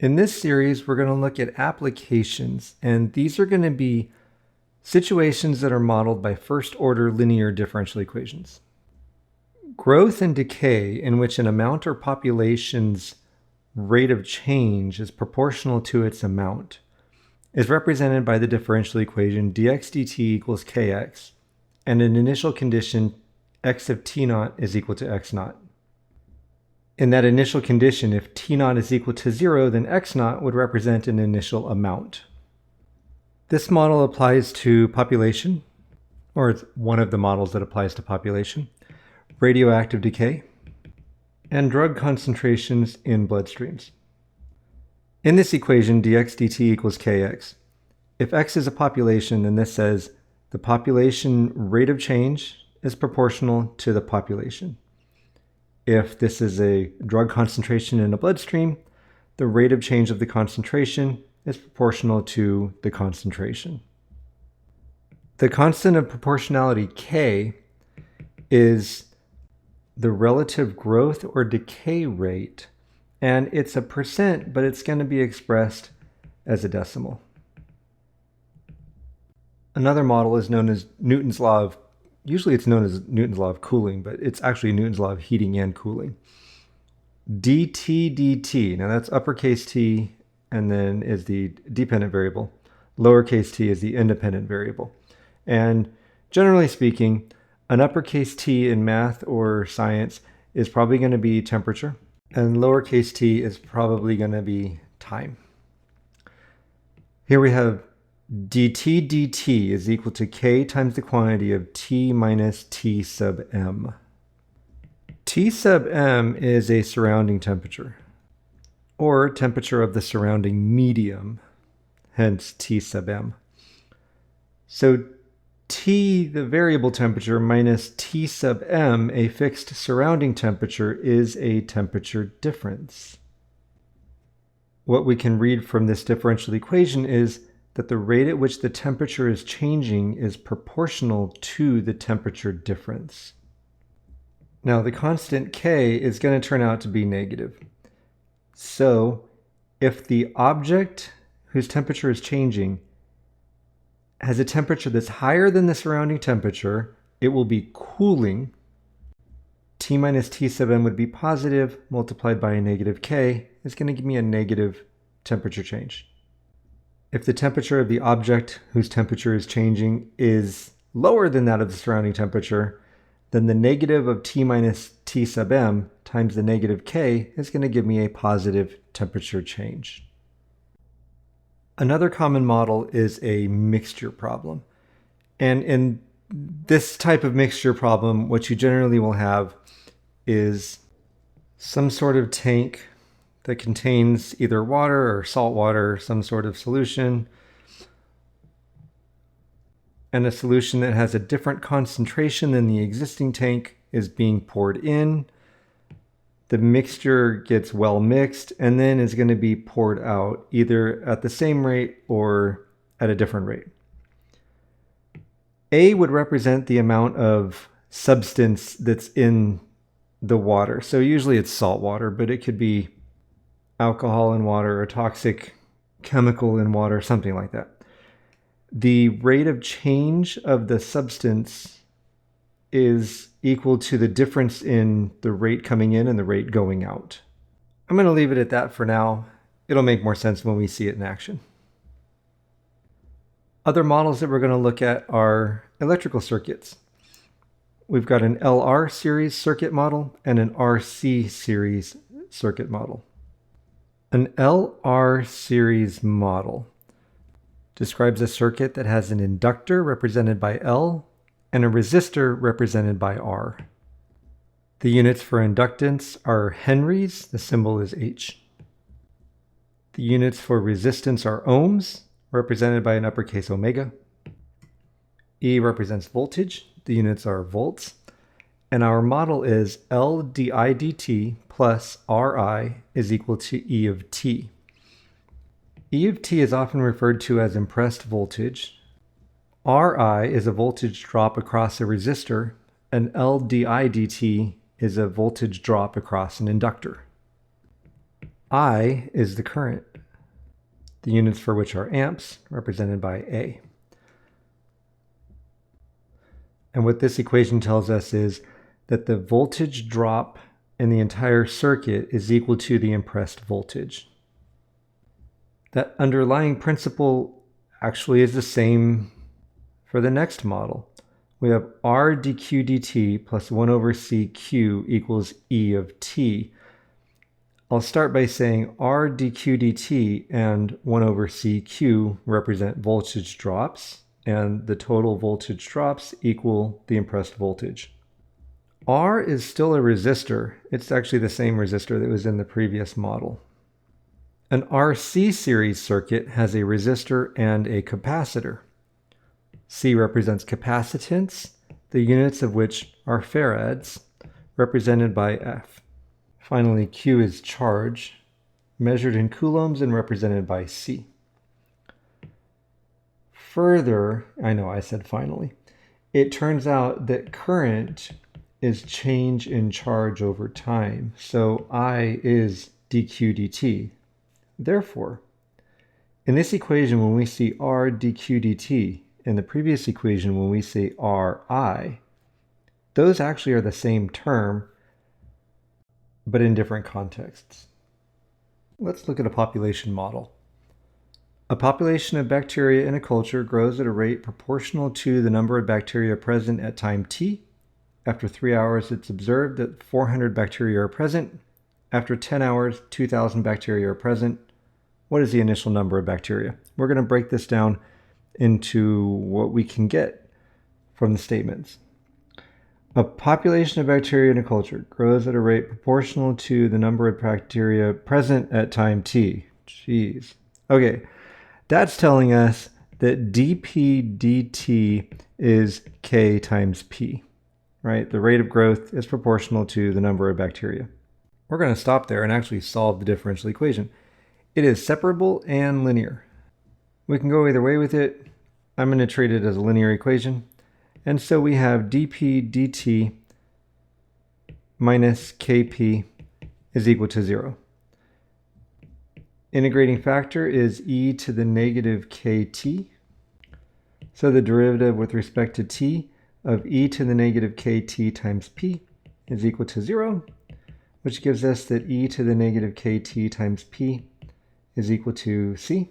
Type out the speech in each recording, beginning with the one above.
In this series, we're going to look at applications, and these are going to be situations that are modeled by first-order linear differential equations. Growth and decay, in which an amount or population's rate of change is proportional to its amount, is represented by the differential equation dx dt equals kx, and an initial condition x of t naught is equal to x naught. In that initial condition, if t naught is equal to 0, then x naught would represent an initial amount. This model applies to population, or it's one of the models that applies to population, radioactive decay, and drug concentrations in bloodstreams. In this equation, dx dt equals kx. If x is a population, then this says the population rate of change is proportional to the population. If this is a drug concentration in a bloodstream, the rate of change of the concentration is proportional to the concentration. The constant of proportionality K is the relative growth or decay rate, and it's a percent, but it's going to be expressed as a decimal. Another model is known as Newton's law of Usually it's known as Newton's law of cooling, but it's actually Newton's law of heating and cooling. dt. Now that's uppercase t, and then is the dependent variable. Lowercase t is the independent variable. And generally speaking, an uppercase t in math or science is probably going to be temperature, and lowercase t is probably going to be time. Here we have dt is equal to k times the quantity of t minus t sub m. T sub m is a surrounding temperature, or temperature of the surrounding medium, hence T sub m. So T, the variable temperature, minus T sub m, a fixed surrounding temperature, is a temperature difference. What we can read from this differential equation is that the rate at which the temperature is changing is proportional to the temperature difference. Now, the constant K is going to turn out to be negative. So, if the object whose temperature is changing has a temperature that's higher than the surrounding temperature, it will be cooling. T minus T sub m would be positive, multiplied by a negative K is going to give me a negative temperature change. If the temperature of the object whose temperature is changing is lower than that of the surrounding temperature, then the negative of T minus T sub m times the negative K is going to give me a positive temperature change. Another common model is a mixture problem. And in this type of mixture problem, what you generally will have is some sort of tank that contains either water or salt water, some sort of solution, and a solution that has a different concentration than the existing tank is being poured in. The mixture gets well mixed and then is going to be poured out either at the same rate or at a different rate. A would represent the amount of substance that's in the water. So usually it's salt water, but it could be alcohol in water, or toxic chemical in water, something like that. The rate of change of the substance is equal to the difference in the rate coming in and the rate going out. I'm going to leave it at that for now. It'll make more sense when we see it in action. Other models that we're going to look at are electrical circuits. We've got an LR series circuit model and an RC series circuit model. An LR series model describes a circuit that has an inductor represented by L and a resistor represented by R. The units for inductance are henries, the symbol is H. The units for resistance are ohms, represented by an uppercase omega. E represents voltage, the units are volts. And our model is L di dt plus Ri is equal to E of t. E of t is often referred to as impressed voltage. Ri is a voltage drop across a resistor, and L di dt is a voltage drop across an inductor. I is the current, the units for which are amps, represented by A. And what this equation tells us is that the voltage drop in the entire circuit is equal to the impressed voltage. That underlying principle actually is the same for the next model. We have R dq dt plus 1 over CQ equals E of t. I'll start by saying R dq dt and 1 over CQ represent voltage drops, and the total voltage drops equal the impressed voltage. R is still a resistor. It's actually the same resistor that was in the previous model. An RC series circuit has a resistor and a capacitor. C represents capacitance, the units of which are farads, represented by F. Finally, Q is charge, measured in coulombs and represented by C. Further, I know I said finally, it turns out that current is change in charge over time, so I is dq dt. Therefore, in this equation, when we see R dq dt, in the previous equation, when we say Ri, those actually are the same term, but in different contexts. Let's look at a population model. A population of bacteria in a culture grows at a rate proportional to the number of bacteria present at time t. After 3 hours, it's observed that 400 bacteria are present. After 10 hours, 2,000 bacteria are present. What is the initial number of bacteria? We're going to break this down into what we can get from the statements. A population of bacteria in a culture grows at a rate proportional to the number of bacteria present at time t. Jeez. Okay, that's telling us that dp dt is k times p, right? The rate of growth is proportional to the number of bacteria. We're going to stop there and actually solve the differential equation. It is separable and linear. We can go either way with it. I'm going to treat it as a linear equation. And so we have dp dt minus kp is equal to 0. Integrating factor is e to the negative kt. So the derivative with respect to t of e to the negative kt times p is equal to 0, which gives us that e to the negative kt times p is equal to c,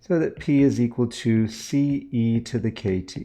so that p is equal to c e to the kt.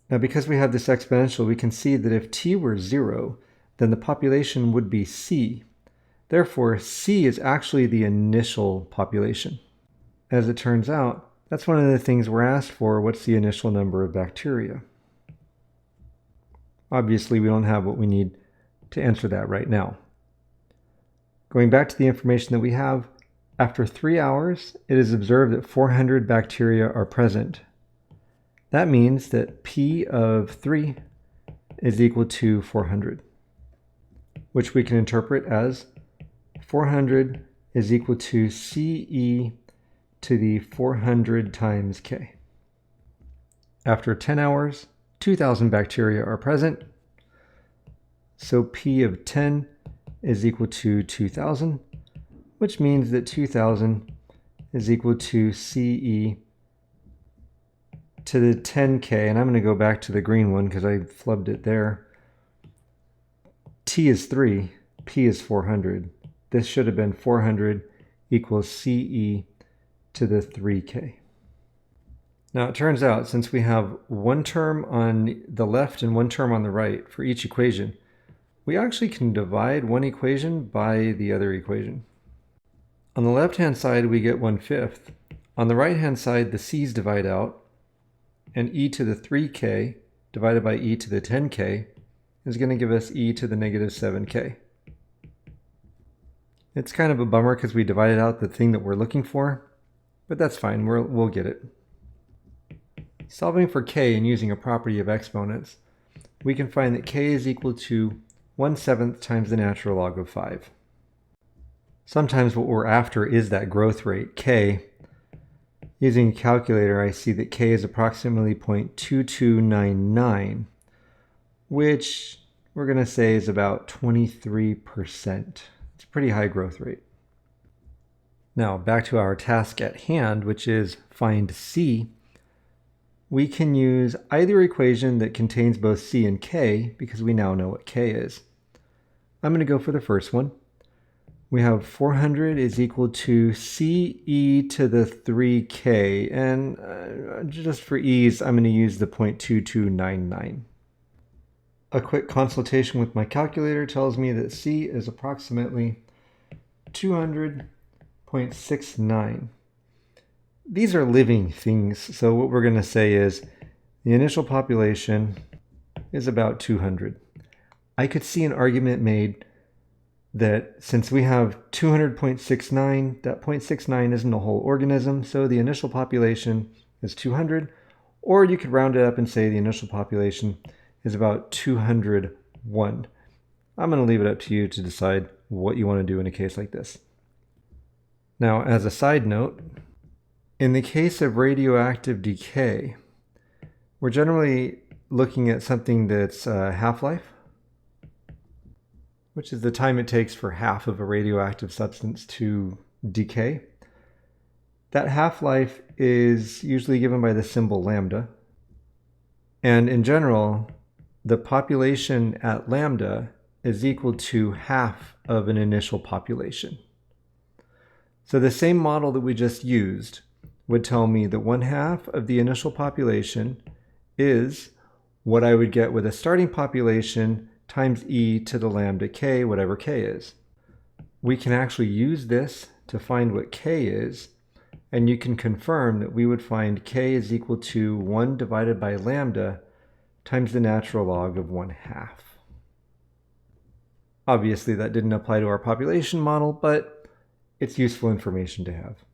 Now, because we have this exponential, we can see that if t were 0, then the population would be c. Therefore, c is actually the initial population. As it turns out, that's one of the things we're asked for. What's the initial number of bacteria? Obviously, we don't have what we need to answer that right now. Going back to the information that we have, after 3 hours, it is observed that 400 bacteria are present. That means that P of 3 is equal to 400, which we can interpret as 400 is equal to CE to the 400 times K. After 10 hours, 2,000 bacteria are present, so P of 10 is equal to 2,000, which means that 2,000 is equal to CE to the 10K, and I'm going to go back to the green one because I flubbed it there. T is 3, P is 400. This should have been 400 equals CE to the 3K. Now it turns out, since we have one term on the left and one term on the right for each equation, we actually can divide one equation by the other equation. On the left-hand side, we get 1/5. On the right-hand side, the c's divide out, and e to the 3k divided by e to the 10k is going to give us e to the negative 7k. It's kind of a bummer because we divided out the thing that we're looking for, but that's fine, we'll get it. Solving for k and using a property of exponents, we can find that k is equal to 1/7 times the natural log of 5. Sometimes what we're after is that growth rate, k. Using a calculator, I see that k is approximately 0.2299, which we're going to say is about 23%. It's a pretty high growth rate. Now back to our task at hand, which is find c. We can use either equation that contains both c and k because we now know what k is. I'm going to go for the first one. We have 400 is equal to ce to the 3k, and just for ease, I'm going to use the 0.2299. A quick consultation with my calculator tells me that c is approximately 200.69. These are living things, so what we're going to say is the initial population is about 200. I could see an argument made that since we have 200.69, that 0.69 isn't a whole organism, so the initial population is 200, or you could round it up and say the initial population is about 201. I'm going to leave it up to you to decide what you want to do in a case like this. Now, as a side note, in the case of radioactive decay, we're generally looking at something that's half-life, which is the time it takes for half of a radioactive substance to decay. That half-life is usually given by the symbol lambda. And in general, the population at lambda is equal to half of an initial population. So the same model that we just used would tell me that 1/2 of the initial population is what I would get with a starting population times e to the lambda k, whatever k is. We can actually use this to find what k is, and you can confirm that we would find k is equal to 1 divided by lambda times the natural log of 1/2. Obviously that didn't apply to our population model, but it's useful information to have.